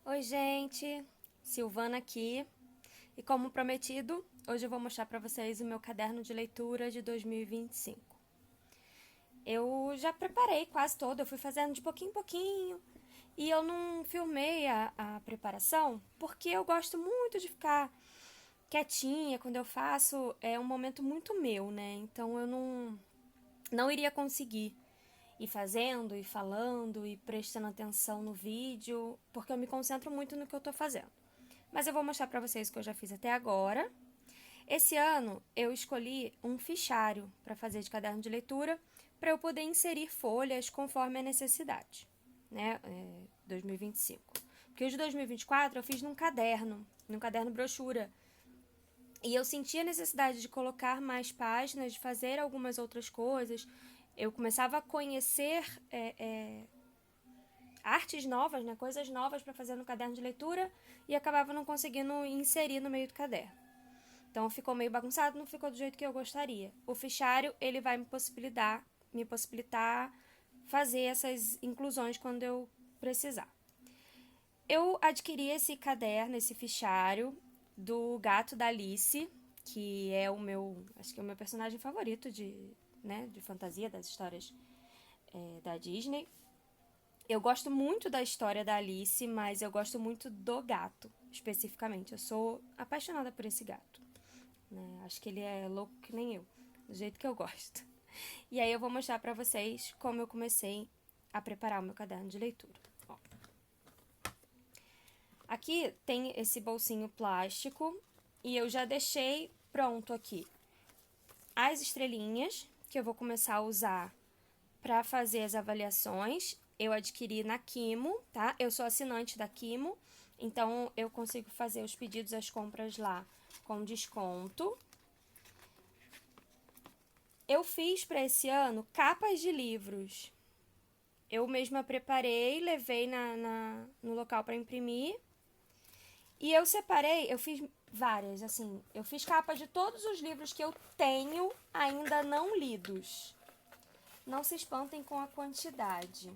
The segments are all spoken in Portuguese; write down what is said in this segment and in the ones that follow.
Oi, gente! Silvana aqui. E como prometido, hoje eu vou mostrar para vocês o meu caderno de leitura de 2025. Eu já preparei quase todo, eu fui fazendo de pouquinho em pouquinho. E eu não filmei a preparação porque eu gosto muito de ficar quietinha quando eu faço. É um momento muito meu, né? Então eu não iria conseguir ir fazendo e falando e prestando atenção no vídeo, porque eu me concentro muito no que eu tô fazendo. Mas eu vou mostrar para vocês o que eu já fiz até agora. Esse ano eu escolhi um fichário para fazer de caderno de leitura para eu poder inserir folhas conforme a necessidade, né? 2025. Porque o de 2024 eu fiz num caderno brochura. E eu senti a necessidade de colocar mais páginas, de fazer algumas outras coisas. Eu começava a conhecer artes novas, né, coisas novas para fazer no caderno de leitura e acabava não conseguindo inserir no meio do caderno. Então ficou meio bagunçado, não ficou do jeito que eu gostaria. O fichário, ele vai me possibilitar fazer essas inclusões quando eu precisar. Eu adquiri esse caderno, esse fichário do Gato da Alice, que é acho que é o meu personagem favorito de fantasia, das histórias da Disney. Eu gosto muito da história da Alice, mas eu gosto muito do gato, especificamente. Eu sou apaixonada por esse gato, né? Acho que ele é louco que nem eu, do jeito que eu gosto. E aí eu vou mostrar pra vocês como eu comecei a preparar o meu caderno de leitura. Ó. Aqui tem esse bolsinho plástico e eu já deixei pronto aqui as estrelinhas que eu vou começar a usar para fazer as avaliações. Eu adquiri na Kimo, tá? Eu sou assinante da Kimo, então eu consigo fazer os pedidos, as compras lá com desconto. Eu fiz para esse ano capas de livros. Eu mesma preparei, levei no local para imprimir. E eu separei, eu fiz várias, assim. Eu fiz capas de todos os livros que eu tenho ainda não lidos. Não se espantem com a quantidade.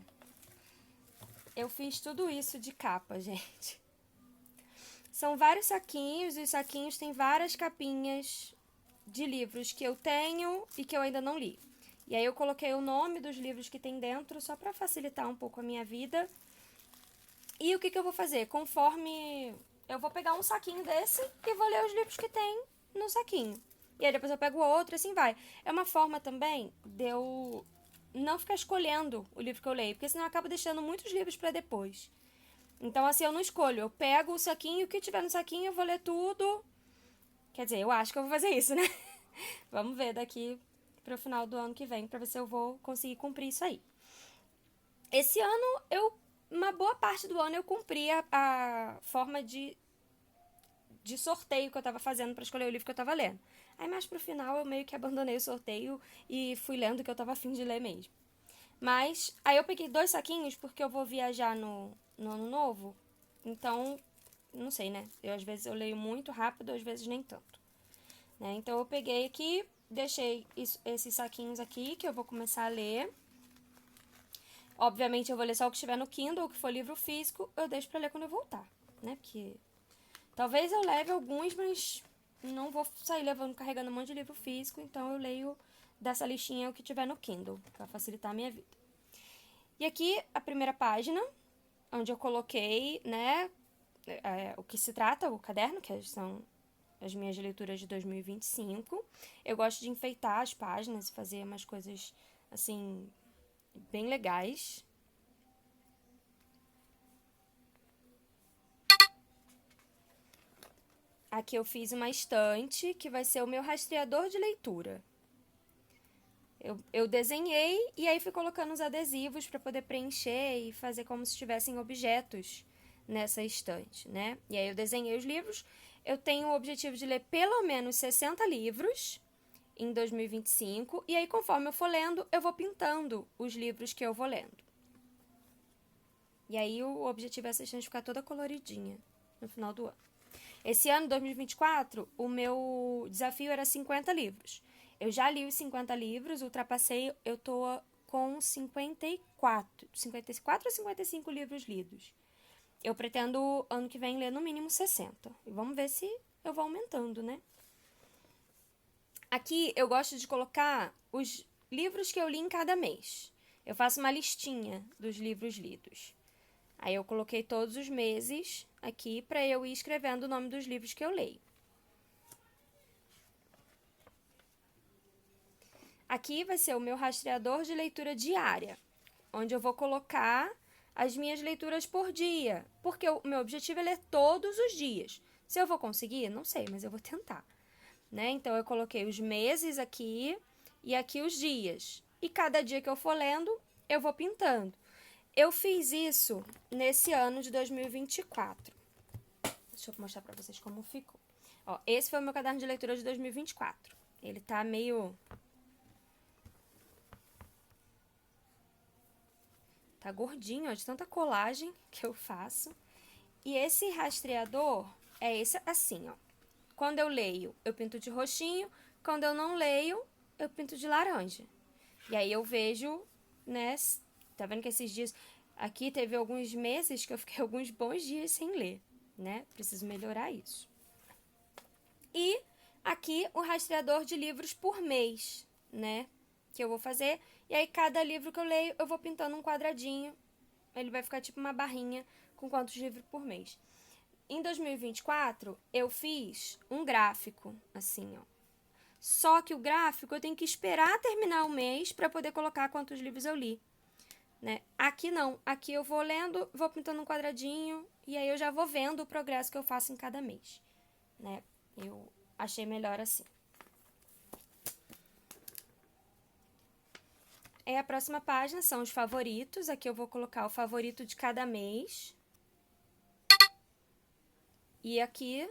Eu fiz tudo isso de capa, gente. São vários saquinhos, e os saquinhos têm várias capinhas de livros que eu tenho e que eu ainda não li. E aí eu coloquei o nome dos livros que tem dentro só para facilitar um pouco a minha vida. E o que eu vou fazer? Conforme eu vou pegar um saquinho desse e vou ler os livros que tem no saquinho. E aí depois eu pego outro, assim vai. É uma forma também de eu não ficar escolhendo o livro que eu leio, porque senão eu acabo deixando muitos livros para depois. Então, assim, eu não escolho. Eu pego o saquinho, o que tiver no saquinho, eu vou ler tudo. Quer dizer, eu acho que eu vou fazer isso, né? Vamos ver daqui pro final do ano que vem, pra ver se eu vou conseguir cumprir isso aí. Esse ano, uma boa parte do ano, eu cumpri a forma de sorteio que eu tava fazendo pra escolher o livro que eu tava lendo. Aí, mais pro final, eu meio que abandonei o sorteio e fui lendo o que eu tava afim de ler mesmo. Mas, aí eu peguei 2 saquinhos porque eu vou viajar no ano novo. Então, não sei, né? Às vezes eu leio muito rápido, às vezes nem tanto. Né? Então eu peguei aqui, deixei esses saquinhos aqui que eu vou começar a ler. Obviamente eu vou ler só o que estiver no Kindle, o que for livro físico, eu deixo pra ler quando eu voltar, né? Porque talvez eu leve alguns, mas não vou sair levando, carregando um monte de livro físico, então eu leio dessa listinha o que tiver no Kindle, pra facilitar a minha vida. E aqui a primeira página, onde eu coloquei, né, o que se trata, o caderno, que são as minhas leituras de 2025. Eu gosto de enfeitar as páginas e fazer umas coisas, assim, bem legais. Aqui eu fiz uma estante, que vai ser o meu rastreador de leitura. Eu desenhei e aí fui colocando os adesivos para poder preencher e fazer como se tivessem objetos nessa estante, né? E aí eu desenhei os livros. Eu tenho o objetivo de ler pelo menos 60 livros em 2025. E aí, conforme eu for lendo, eu vou pintando os livros que eu vou lendo. E aí o objetivo é essa estante ficar toda coloridinha no final do ano. Esse ano, 2024, o meu desafio era 50 livros. Eu já li os 50 livros, ultrapassei, eu tô com 54 ou 55 livros lidos. Eu pretendo, ano que vem, ler no mínimo 60. E vamos ver se eu vou aumentando, né? Aqui eu gosto de colocar os livros que eu li em cada mês. Eu faço uma listinha dos livros lidos. Aí eu coloquei todos os meses aqui para eu ir escrevendo o nome dos livros que eu leio. Aqui vai ser o meu rastreador de leitura diária, onde eu vou colocar as minhas leituras por dia, porque o meu objetivo é ler todos os dias. Se eu vou conseguir, não sei, mas eu vou tentar. Né? Então, eu coloquei os meses aqui e aqui os dias. E cada dia que eu for lendo, eu vou pintando. Eu fiz isso nesse ano de 2024. Deixa eu mostrar pra vocês como ficou. Ó, esse foi o meu caderno de leitura de 2024. Ele tá meio... Tá gordinho, ó, de tanta colagem que eu faço. E esse rastreador é esse assim, ó. Quando eu leio, eu pinto de roxinho. Quando eu não leio, eu pinto de laranja. E aí eu vejo, né? Tá vendo que esses dias... Aqui teve alguns meses que eu fiquei alguns bons dias sem ler, né? Preciso melhorar isso. E aqui o rastreador de livros por mês, né? Que eu vou fazer. E aí cada livro que eu leio, eu vou pintando um quadradinho. Ele vai ficar tipo uma barrinha com quantos livros por mês. Em 2024, eu fiz um gráfico, assim, ó. Só que o gráfico eu tenho que esperar terminar o mês para poder colocar quantos livros eu li, né? Aqui não. Aqui eu vou lendo, vou pintando um quadradinho e aí eu já vou vendo o progresso que eu faço em cada mês, né? Eu achei melhor assim. A próxima página são os favoritos. Aqui eu vou colocar o favorito de cada mês. E aqui,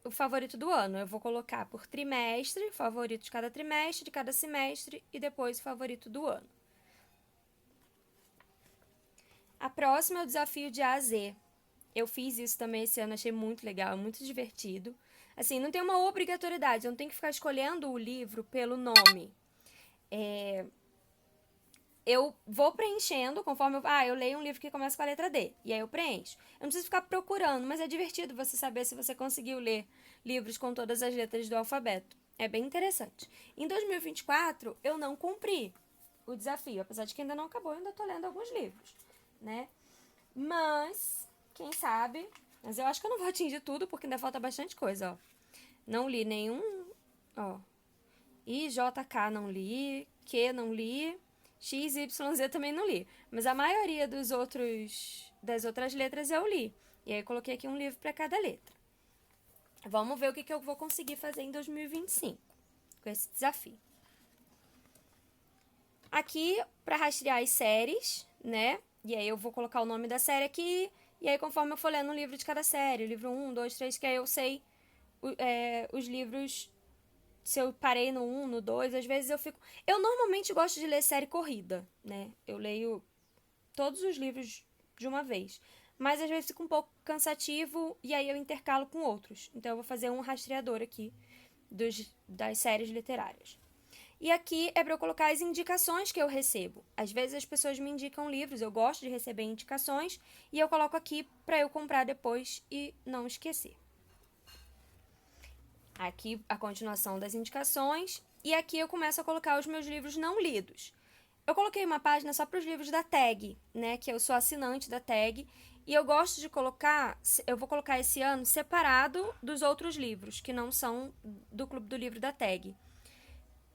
o favorito do ano. Eu vou colocar por trimestre, favorito de cada semestre e depois o favorito do ano. A próxima é o desafio de A a Z. Eu fiz isso também esse ano, achei muito legal, muito divertido. Assim, não tem uma obrigatoriedade, eu não tenho que ficar escolhendo o livro pelo nome. Eu vou preenchendo conforme eu leio um livro que começa com a letra D. E aí eu preencho. Eu não preciso ficar procurando, mas é divertido você saber se você conseguiu ler livros com todas as letras do alfabeto. É bem interessante. Em 2024, eu não cumpri o desafio. Apesar de que ainda não acabou, eu ainda tô lendo alguns livros, né? Mas, quem sabe... Mas eu acho que eu não vou atingir tudo, porque ainda falta bastante coisa, ó. Não li nenhum... Ó. IJK não li. Q não li. X, Y, Z também não li. Mas a maioria das outras letras eu li. E aí eu coloquei aqui um livro para cada letra. Vamos ver o que eu vou conseguir fazer em 2025 com esse desafio. Aqui, para rastrear as séries, né? E aí eu vou colocar o nome da série aqui. E aí, conforme eu for lendo um livro de cada série, livro 1, 2, 3, que aí eu sei os livros... Se eu parei no 1, no 2, às vezes eu fico... Eu normalmente gosto de ler série corrida, né? Eu leio todos os livros de uma vez. Mas às vezes fica um pouco cansativo e aí eu intercalo com outros. Então eu vou fazer um rastreador aqui das séries literárias. E aqui é para eu colocar as indicações que eu recebo. Às vezes as pessoas me indicam livros, eu gosto de receber indicações e eu coloco aqui para eu comprar depois e não esquecer. Aqui a continuação das indicações. E aqui eu começo a colocar os meus livros não lidos. Eu coloquei uma página só para os livros da tag, né? Que eu sou assinante da tag. E eu gosto de colocar... Eu vou colocar esse ano separado dos outros livros, que não são do Clube do Livro da tag.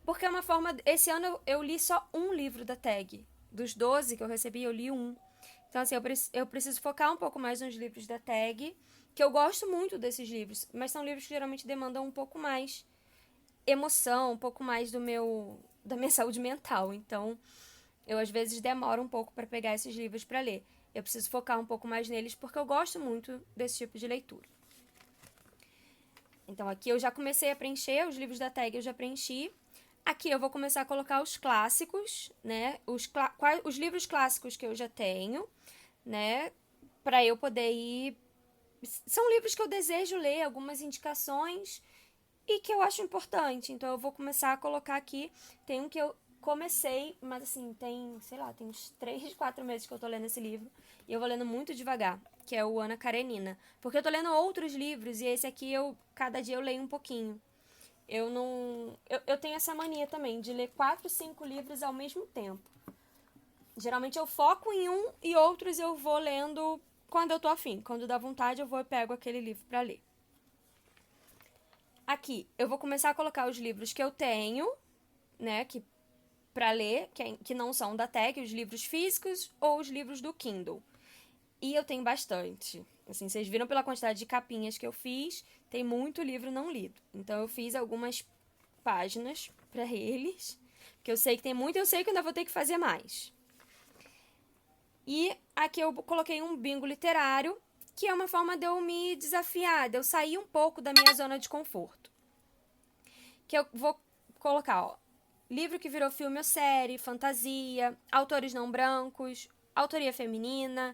Porque é uma forma... Esse ano eu li só um livro da tag. Dos 12 que eu recebi, eu li um. Então, assim, eu preciso focar um pouco mais nos livros da tag, que eu gosto muito desses livros, mas são livros que geralmente demandam um pouco mais emoção, um pouco mais da minha saúde mental. Então, eu às vezes demoro um pouco para pegar esses livros para ler. Eu preciso focar um pouco mais neles porque eu gosto muito desse tipo de leitura. Então, aqui eu já comecei a preencher, os livros da tag eu já preenchi. Aqui eu vou começar a colocar os clássicos, né? Os livros clássicos que eu já tenho, né? Para eu poder ir... São livros que eu desejo ler, algumas indicações e que eu acho importante. Então, eu vou começar a colocar aqui. Tem um que eu comecei, mas assim, tem, sei lá, tem uns 3, 4 meses que eu tô lendo esse livro. E eu vou lendo muito devagar, que é o Ana Karenina. Porque eu tô lendo outros livros e esse aqui, cada dia eu leio um pouquinho. Eu não... Eu tenho essa mania também, de ler 4, 5 livros ao mesmo tempo. Geralmente eu foco em um e outros eu vou lendo quando eu tô afim. Quando dá vontade, eu vou e pego aquele livro pra ler. Aqui, eu vou começar a colocar os livros que eu tenho, né, pra ler, que não são da Tec, os livros físicos ou os livros do Kindle. E eu tenho bastante. Assim, vocês viram pela quantidade de capinhas que eu fiz, tem muito livro não lido. Então eu fiz algumas páginas pra eles, que eu sei que tem muito e eu sei que eu ainda vou ter que fazer mais. E aqui eu coloquei um bingo literário, que é uma forma de eu me desafiar, de eu sair um pouco da minha zona de conforto. Que eu vou colocar, ó, livro que virou filme ou série, fantasia, autores não brancos, autoria feminina,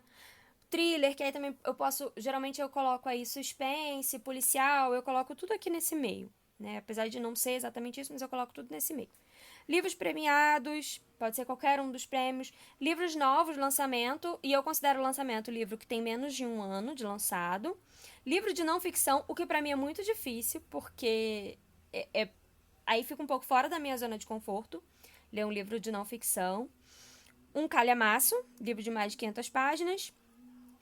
thriller, que aí também eu posso, geralmente eu coloco aí suspense, policial, eu coloco tudo aqui nesse meio, né? Apesar de não ser exatamente isso, mas eu coloco tudo nesse meio. Livros premiados, pode ser qualquer um dos prêmios. Livros novos, lançamento, e eu considero o lançamento o livro que tem menos de 1 ano de lançado. Livro de não ficção, o que pra mim é muito difícil, porque aí fica um pouco fora da minha zona de conforto, ler um livro de não ficção. Um calhamaço, livro de mais de 500 páginas.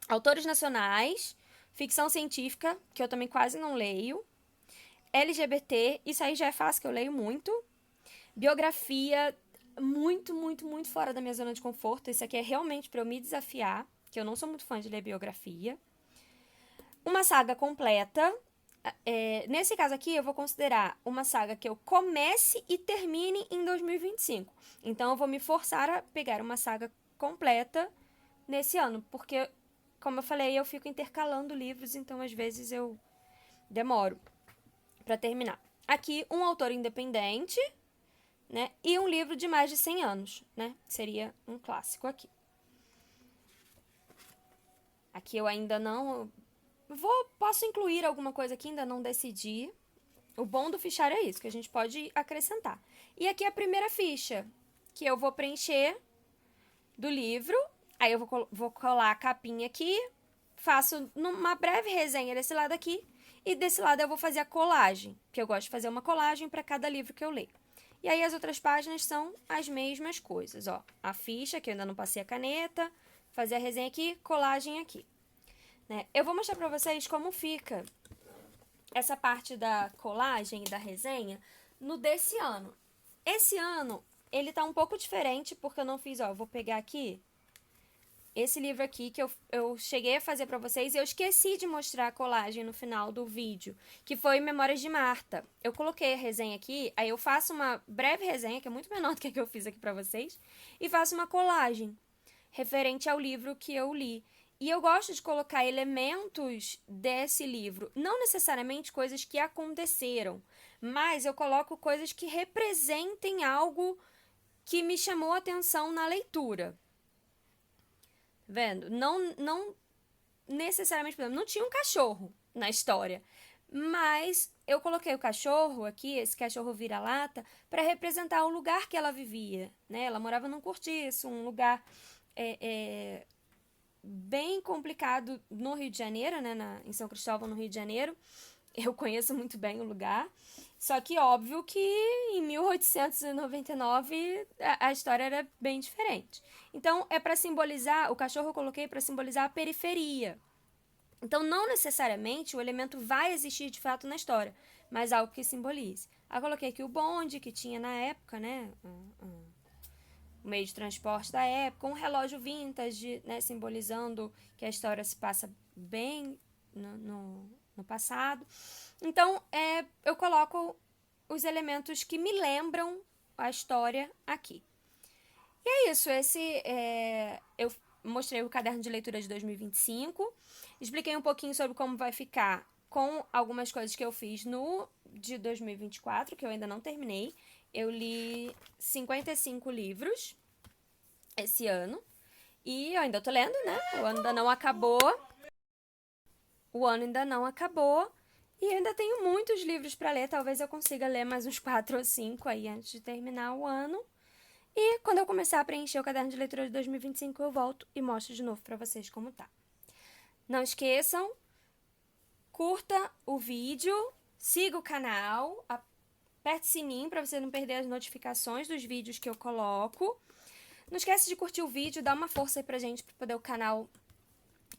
Autores nacionais, ficção científica, que eu também quase não leio. LGBT, isso aí já é fácil, que eu leio muito. Biografia, muito, muito, muito fora da minha zona de conforto. Isso aqui é realmente pra eu me desafiar, que eu não sou muito fã de ler biografia. Uma saga completa. Nesse caso aqui, eu vou considerar uma saga que eu comece e termine em 2025. Então, eu vou me forçar a pegar uma saga completa nesse ano, porque, como eu falei, eu fico intercalando livros, então às vezes eu demoro pra terminar. Aqui, um autor independente, né? E um livro de mais de 100 anos, né? Seria um clássico aqui. Aqui eu ainda não... Posso incluir alguma coisa aqui, ainda não decidi. O bom do fichário é isso, que a gente pode acrescentar. E aqui a primeira ficha, que eu vou preencher do livro. Aí eu vou colar a capinha aqui, faço uma breve resenha desse lado aqui. E desse lado eu vou fazer a colagem, que eu gosto de fazer uma colagem para cada livro que eu leio. E aí as outras páginas são as mesmas coisas, ó. A ficha, que eu ainda não passei a caneta, fazer a resenha aqui, colagem aqui. Né? Eu vou mostrar pra vocês como fica essa parte da colagem e da resenha no desse ano. Esse ano, ele tá um pouco diferente, porque eu não fiz, ó, vou pegar aqui esse livro aqui que eu cheguei a fazer pra vocês e eu esqueci de mostrar a colagem no final do vídeo, que foi Memórias de Marta. Eu coloquei a resenha aqui, aí eu faço uma breve resenha, que é muito menor do que a que eu fiz aqui pra vocês, e faço uma colagem referente ao livro que eu li. E eu gosto de colocar elementos desse livro, não necessariamente coisas que aconteceram, mas eu coloco coisas que representem algo que me chamou a atenção na leitura. Vendo? Não necessariamente, por exemplo, não tinha um cachorro na história, mas eu coloquei o cachorro aqui, esse cachorro vira-lata, para representar o lugar que ela vivia, né? Ela morava num cortiço, um lugar bem complicado no Rio de Janeiro, né? Em São Cristóvão, no Rio de Janeiro. Eu conheço muito bem o lugar. Só que óbvio que em 1899 a história era bem diferente. Então é para simbolizar, o cachorro eu coloquei para simbolizar a periferia. Então não necessariamente o elemento vai existir de fato na história, mas algo que simbolize. Aí eu coloquei aqui o bonde que tinha na época, né? O meio de transporte da época, um relógio vintage, né? Simbolizando que a história se passa bem no passado. Então, eu coloco os elementos que me lembram a história aqui. E é isso, eu mostrei o caderno de leitura de 2025, expliquei um pouquinho sobre como vai ficar com algumas coisas que eu fiz no de 2024, que eu ainda não terminei. Eu li 55 livros esse ano, e eu ainda tô lendo, né? O ano ainda não acabou. E eu ainda tenho muitos livros para ler. Talvez eu consiga ler mais uns 4 ou 5 aí antes de terminar o ano. E quando eu começar a preencher o caderno de leitura de 2025, eu volto e mostro de novo pra vocês como tá. Não esqueçam, curta o vídeo, siga o canal, aperte o sininho para você não perder as notificações dos vídeos que eu coloco. Não esquece de curtir o vídeo, dar uma força aí pra gente para poder o canal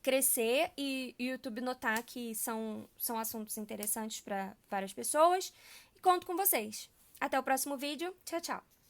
crescer e o YouTube notar que são assuntos interessantes para várias pessoas. E conto com vocês. Até o próximo vídeo. Tchau, tchau!